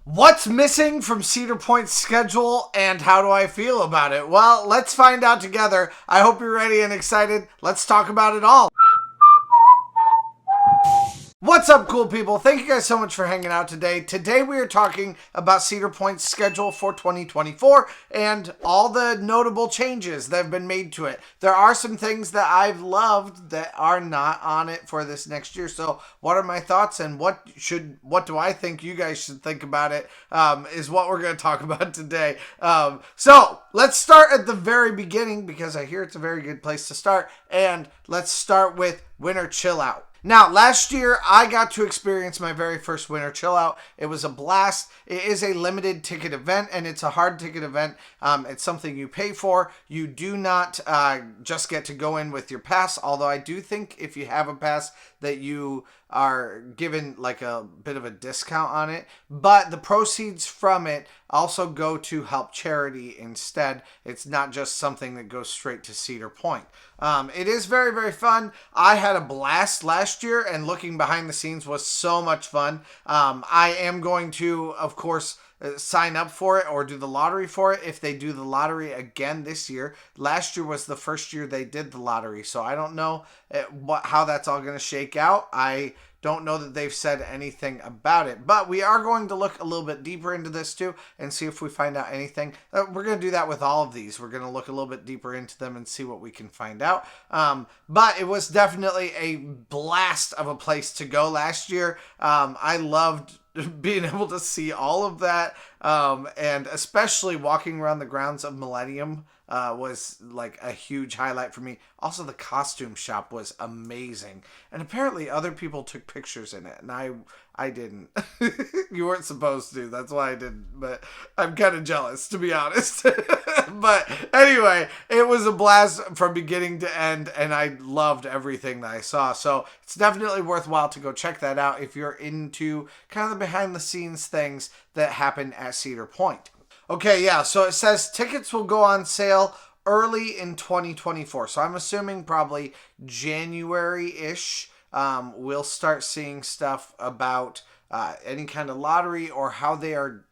What's missing from Cedar Point's schedule and how do I feel about it? Well, let's find out together. I hope you're ready and excited. Let's talk about it all. What's up, cool people? Thank you guys so much for hanging out today. Today we are talking about Cedar Point's schedule for 2024 and all the notable changes that have been made to it. There are some things that I've loved that are not on it for this next year. So what are my thoughts and what do I think you guys should think about it is what we're going to talk about today. So let's start at the very beginning because I hear it's a very good place to start. And let's start with Winter Chill Out. Now, last year, I got to experience my very first Winter Chill Out. It was a blast. It is a limited ticket event, and it's a hard ticket event. It's something you pay for. You do not just get to go in with your pass, although I do think if you have a pass that you are given like a bit of a discount on it. But the proceeds from it also go to help charity instead. It's not just something that goes straight to Cedar Point. It is very, very fun. I had a blast last year, and looking behind the scenes was so much fun. I am going to, of course, sign up for it or do the lottery for it if they do the lottery again this year. Last year was the first year they did the lottery, so I don't know how that's all going to shake out. I don't know that they've said anything about it, but we are going to look a little bit deeper into this too and see if we find out anything. We're going to do that with all of these. We're going to look a little bit deeper into them and see what we can find out. But it was definitely a blast of a place to go last year. I loved being able to see all of that, and especially walking around the grounds of Millennium was like a huge highlight for me. Also, the costume shop was amazing, and apparently other people took pictures in it, and I didn't. You weren't supposed to, that's why I didn't, but I'm kind of jealous, to be honest. But anyway, it was a blast from beginning to end, and I loved everything that I saw. So it's definitely worthwhile to go check that out if you're into kind of the behind the scenes things that happen at Cedar Point. Okay, yeah, so it says tickets will go on sale early in 2024. So I'm assuming probably January-ish. We'll start seeing stuff about any kind of lottery or how they are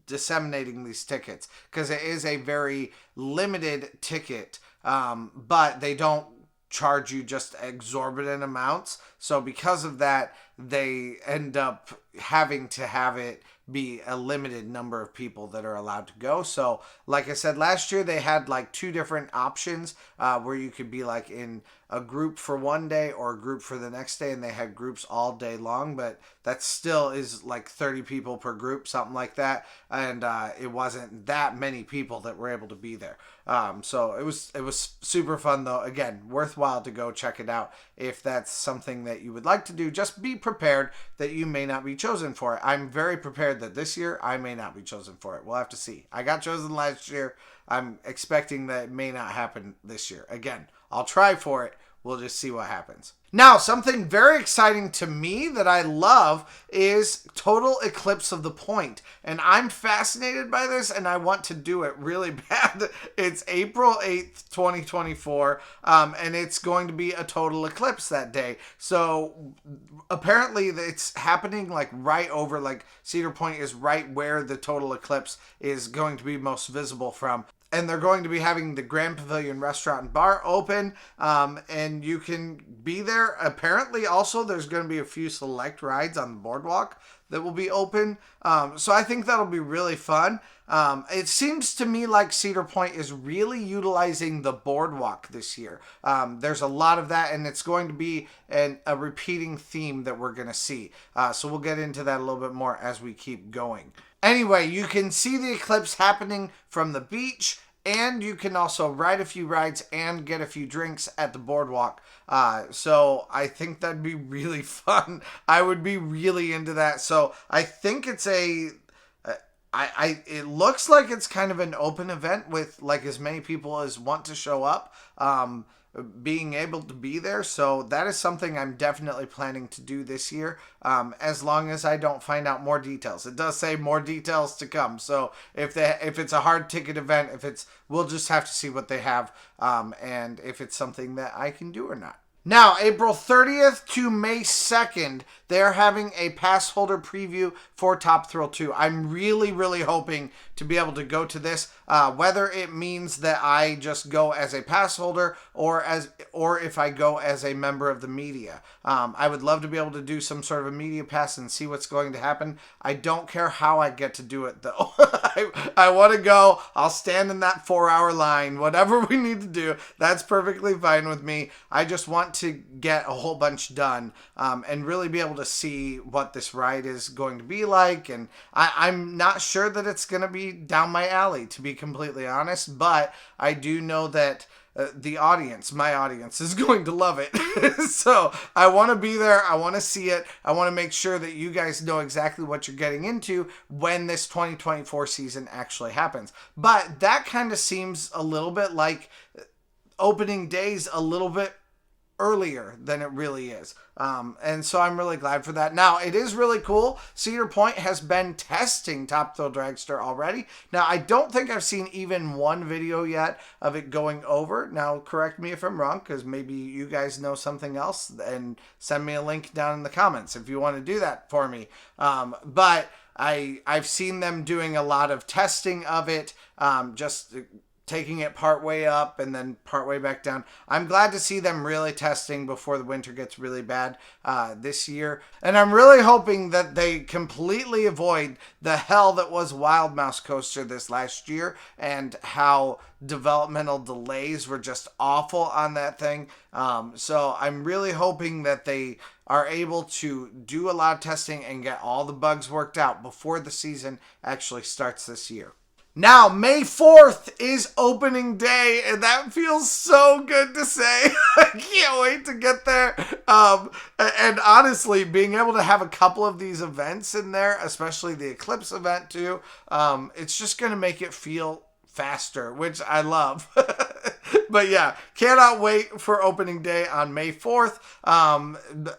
disseminating these tickets, because it is a very limited ticket, but they don't charge you just exorbitant amounts. So because of that, they end up having to have it be a limited number of people that are allowed to go. So like I said, last year they had like two different options where you could be like in a group for one day or a group for the next day, and they had groups all day long, but that still is like 30 people per group, something like that, and it wasn't that many people that were able to be there. So it was super fun though. Again, worthwhile to go check it out if that's something that you would like to do. Just be prepared that you may not be chosen for it. I'm very prepared that this year I may not be chosen for it. We'll have to see. I got chosen last year. I'm expecting that it may not happen this year. Again, I'll try for it. We'll just see what happens. Now, something very exciting to me that I love is total eclipse of the point. And I'm fascinated by this, and I want to do it really bad. It's April 8th, 2024, and it's going to be a total eclipse that day. So apparently it's happening like right over, like Cedar Point is right where the total eclipse is going to be most visible from. And they're going to be having the Grand Pavilion Restaurant and Bar open, and you can be there. Apparently, also, there's going to be a few select rides on the boardwalk that will be open. So I think that'll be really fun. It seems to me like Cedar Point is really utilizing the boardwalk this year. There's a lot of that, and it's going to be a repeating theme that we're going to see. So we'll get into that a little bit more as we keep going. Anyway, you can see the eclipse happening from the beach, and you can also ride a few rides and get a few drinks at the boardwalk. So I think that'd be really fun. I would be really into that. So I think it's it looks like it's kind of an open event with like as many people as want to show up. Being able to be there. So that is something I'm definitely planning to do this year, as long as I don't find out more details. It does say more details to come. So if it's a hard ticket event, we'll just have to see what they have, and if it's something that I can do or not. Now, April 30th to May 2nd, they're having a pass holder preview for Top Thrill 2. I'm really, really hoping to be able to go to this, whether it means that I just go as a pass holder or if I go as a member of the media. I would love to be able to do some sort of a media pass and see what's going to happen. I don't care how I get to do it, though. I want to go. I'll stand in that 4-hour line. Whatever we need to do, that's perfectly fine with me. I just want to get a whole bunch done and really be able to see what this ride is going to be like. And I'm not sure that it's going to be down my alley, to be completely honest, but I do know that my audience is going to love it. So I want to be there. I want to see it. I want to make sure that you guys know exactly what you're getting into when this 2024 season actually happens. But that kind of seems a little bit like opening days a little bit earlier than it really is. And so I'm really glad for that. Now, it is really cool. Cedar Point has been testing Top Thrill Dragster already. Now, I don't think I've seen even one video yet of it going over. Now, correct me if I'm wrong, because maybe you guys know something else, and send me a link down in the comments if you want to do that for me. But I've seen them doing a lot of testing of it, just taking it part way up and then part way back down. I'm glad to see them really testing before the winter gets really bad this year. And I'm really hoping that they completely avoid the hell that was Wild Mouse Coaster this last year and how developmental delays were just awful on that thing. So I'm really hoping that they are able to do a lot of testing and get all the bugs worked out before the season actually starts this year. Now, May 4th is opening day, and that feels so good to say. I can't wait to get there. And honestly, being able to have a couple of these events in there, especially the Eclipse event too, it's just going to make it feel faster, which I love. But yeah, cannot wait for opening day on May 4th.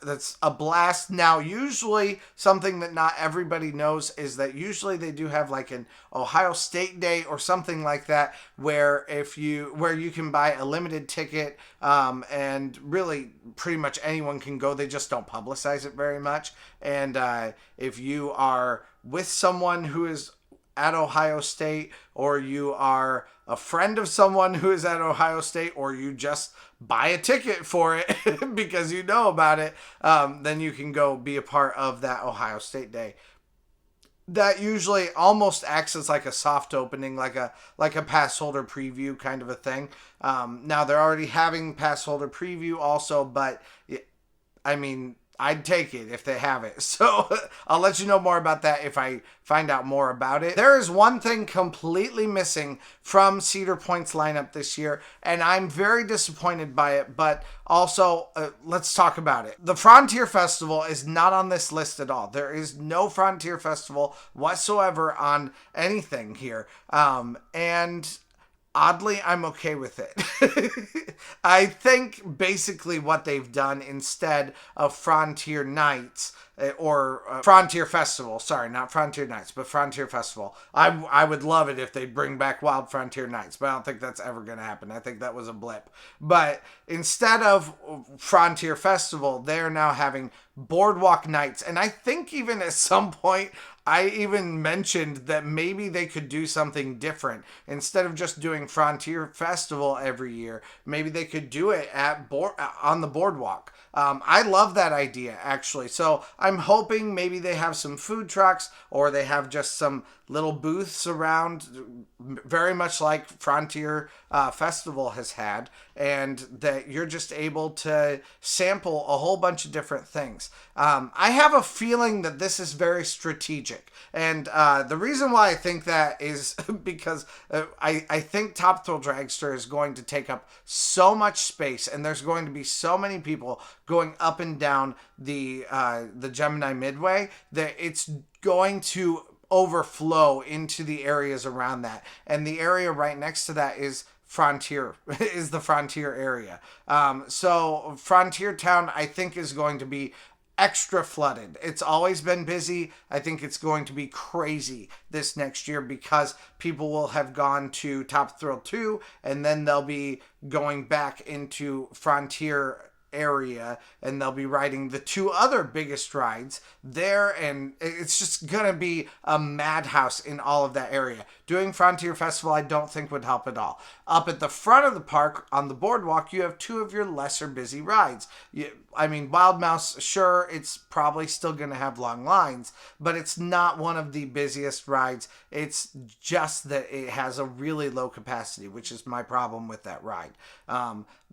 That's a blast. Now, usually something that not everybody knows is that usually they do have like an Ohio State Day or something like that, where you can buy a limited ticket, and really pretty much anyone can go. They just don't publicize it very much. And if you are with someone who is at Ohio State, or you are a friend of someone who is at Ohio State, or you just buy a ticket for it because you know about it, then you can go be a part of that Ohio State Day. That usually almost acts as like a soft opening, like a pass holder preview kind of a thing. Now they're already having pass holder preview also, but I mean, I'd take it if they have it. So I'll let you know more about that if I find out more about it. There is one thing completely missing from Cedar Point's lineup this year, and I'm very disappointed by it, but also let's talk about it. The Frontier Festival is not on this list at all. There is no Frontier Festival whatsoever on anything here. And oddly, I'm okay with it. I think basically what they've done instead of Frontier Nights, or Frontier Festival, sorry, not Frontier Nights, but Frontier Festival. I would love it if they bring back Wild Frontier Nights, but I don't think that's ever going to happen. I think that was a blip. But instead of Frontier Festival, they're now having Boardwalk Nights. And I think even at some point, I even mentioned that maybe they could do something different. Instead of just doing Frontier Festival every year, maybe they could do it on the boardwalk. I love that idea, actually. So I'm hoping maybe they have some food trucks, or they have just some little booths around, very much like Frontier Festival has had, and that you're just able to sample a whole bunch of different things. I have a feeling that this is very strategic, and the reason why I think that is because I think Top Thrill Dragster is going to take up so much space, and there's going to be so many people going up and down the Gemini Midway that it's going to overflow into the areas around that. And the area right next to that is Frontier, is the Frontier area. So Frontier Town, I think, is going to be extra flooded. It's always been busy. I think it's going to be crazy this next year because people will have gone to Top Thrill 2, and then they'll be going back into Frontier area, and they'll be riding the 2 other biggest rides there, and it's just gonna be a madhouse in all of that area. Doing Frontier Festival, I don't think would help at all. Up at the front of the park on the boardwalk, you have 2 of your lesser busy rides. Wild Mouse, sure, it's probably still going to have long lines, but it's not one of the busiest rides. It's just that it has a really low capacity, which is my problem with that ride.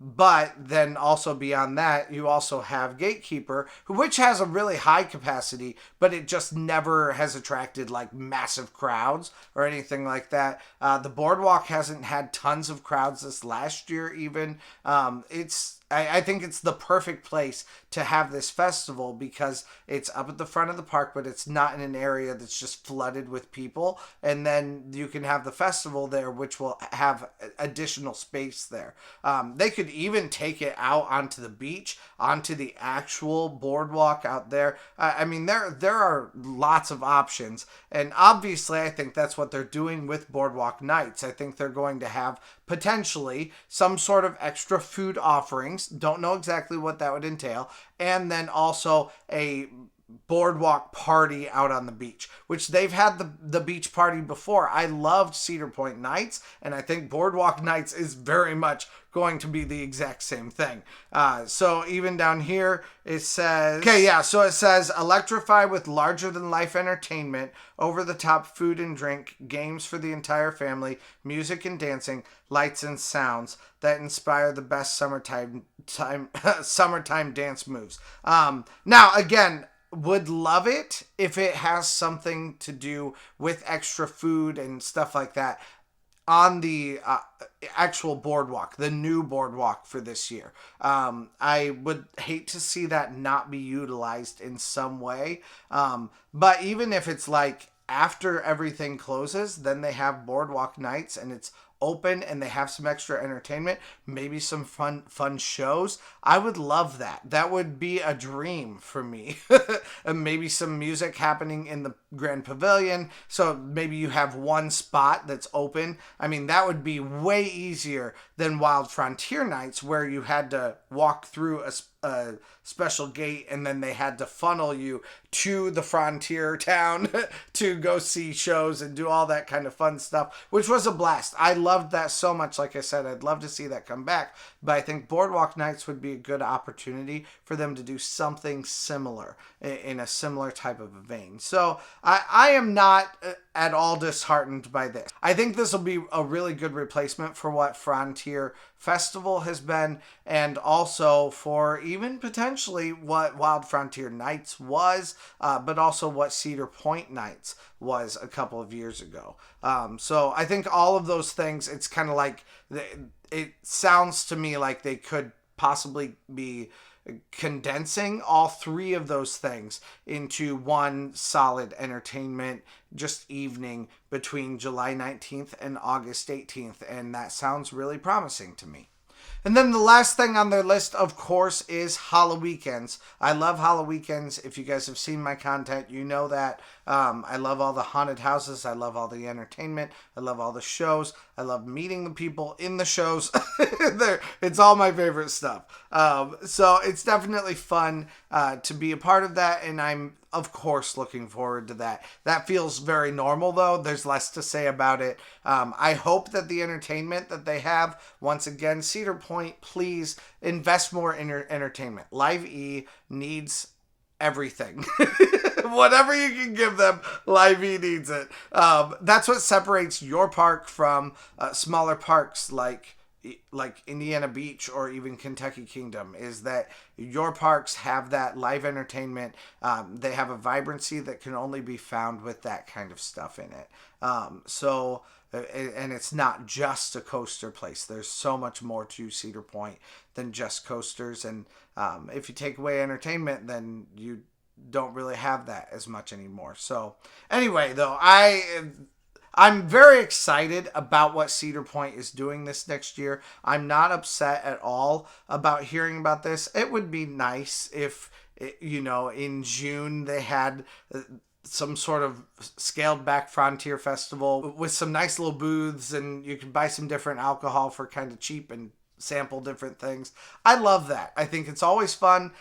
But then also beyond that, you also have Gatekeeper, which has a really high capacity, but it just never has attracted like massive crowds or anything like that. The boardwalk hasn't had tons of crowds this last year even. I think it's the perfect place to have this festival because it's up at the front of the park, but it's not in an area that's just flooded with people. And then you can have the festival there, which will have additional space there. They could even take it out onto the beach, onto the actual boardwalk out there. There are lots of options. And obviously, I think that's what they're doing with Boardwalk Nights. I think they're going to have potentially some sort of extra food offerings. Don't know exactly what that would entail. And then also a boardwalk party out on the beach, which they've had the beach party before. I loved Cedar Point Nights, and I think Boardwalk Nights is very much going to be the exact same thing. So even down here, it says, so it says, electrify with larger-than-life entertainment, over-the-top food and drink, games for the entire family, music and dancing, lights and sounds that inspire the best summertime dance moves. Now, again, would love it if it has something to do with extra food and stuff like that on the actual boardwalk, the new boardwalk for this year. I would hate to see that not be utilized in some way. But even if it's like after everything closes, then they have Boardwalk Nights and it's open and they have some extra entertainment, maybe some fun shows. I would love that. That would be a dream for me. And maybe some music happening in the Grand Pavilion. So maybe you have one spot that's open. That would be way easier than Wild Frontier Nights, where you had to walk through a special gate and then they had to funnel you to the frontier town to go see shows and do all that kind of fun stuff, which was a blast. I loved that so much. Like I said, I'd love to see that come back, but I think Boardwalk Nights would be a good opportunity for them to do something similar in a similar type of a vein. So I am not at all disheartened by this. I think this will be a really good replacement for what Frontier Festival has been, and also for even potentially what Wild Frontier Nights was, but also what Cedar Point Nights was a couple of years ago. So I think all of those things, it's kind of like, it sounds to me like they could possibly be condensing all 3 of those things into one solid entertainment just evening between July 19th and August 18th, and that sounds really promising to me. And then the last thing on their list, of course, is Halloweekends. I love Halloweekends. If you guys have seen my content, you know that. I love all the haunted houses. I love all the entertainment. I love all the shows. I love meeting the people in the shows. It's all my favorite stuff. So it's definitely fun to be a part of that, and I'm of course looking forward to that. That feels very normal, though. There's less to say about it. I hope that the entertainment that they have, once again, Cedar Point, please invest more in entertainment. Live E needs everything. Whatever you can give them, Live E needs it. That's what separates your park from smaller parks like Indiana Beach or even Kentucky Kingdom, is that your parks have that live entertainment. They have a vibrancy that can only be found with that kind of stuff in it. And it's not just a coaster place. There's so much more to Cedar Point than just coasters. And if you take away entertainment, then you don't really have that as much anymore. So anyway, though, I'm very excited about what Cedar Point is doing this next year. I'm not upset at all about hearing about this. It would be nice if, in June they had some sort of scaled back Frontier Festival with some nice little booths, and you could buy some different alcohol for kind of cheap and sample different things. I love that. I think it's always fun.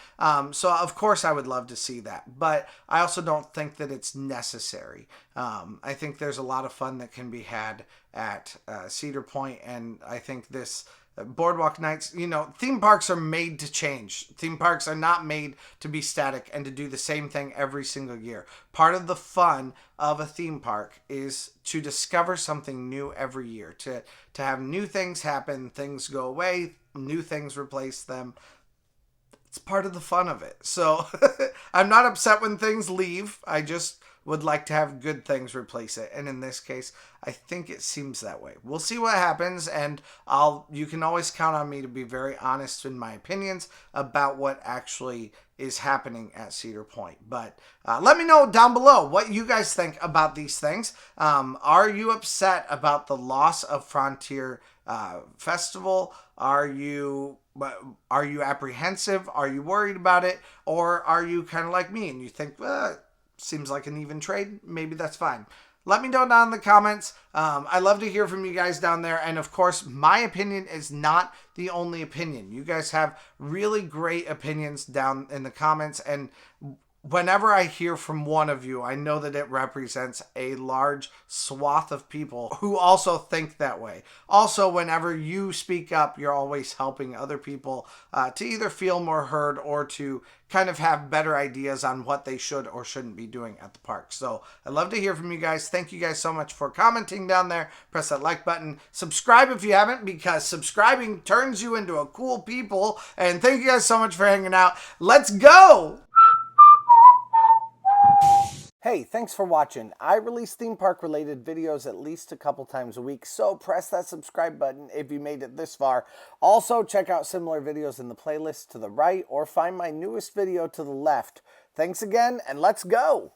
So of course I would love to see that, but I also don't think that it's necessary. I think there's a lot of fun that can be had at Cedar Point, and I think this Boardwalk Nights, you know, theme parks are made to change. Theme parks are not made to be static and to do the same thing every single year. Part of the fun of a theme park is to discover something new every year, to have new things happen, things go away, new things replace them. It's part of the fun of it. So I'm not upset when things leave. I just would like to have good things replace it. And in this case, I think it seems that way. We'll see what happens, and you can always count on me to be very honest in my opinions about what actually is happening at Cedar Point. But let me know down below what you guys think about these things. Are you upset about the loss of Frontier Festival? Are you apprehensive? Are you worried about it? Or are you kind of like me and you think, seems like an even trade? Maybe that's fine. Let me know down in the comments. I love to hear from you guys down there. And of course, my opinion is not the only opinion. You guys have really great opinions down in the comments. And whenever I hear from one of you, I know that it represents a large swath of people who also think that way. Also, whenever you speak up, you're always helping other people to either feel more heard or to kind of have better ideas on what they should or shouldn't be doing at the park. So I'd love to hear from you guys. Thank you guys so much for commenting down there. Press that like button. Subscribe if you haven't, because subscribing turns you into a cool people. And thank you guys so much for hanging out. Let's go! Hey, thanks for watching. I release theme park related videos at least a couple times a week, so press that subscribe button if you made it this far. Also, check out similar videos in the playlist to the right or find my newest video to the left. Thanks again, and let's go!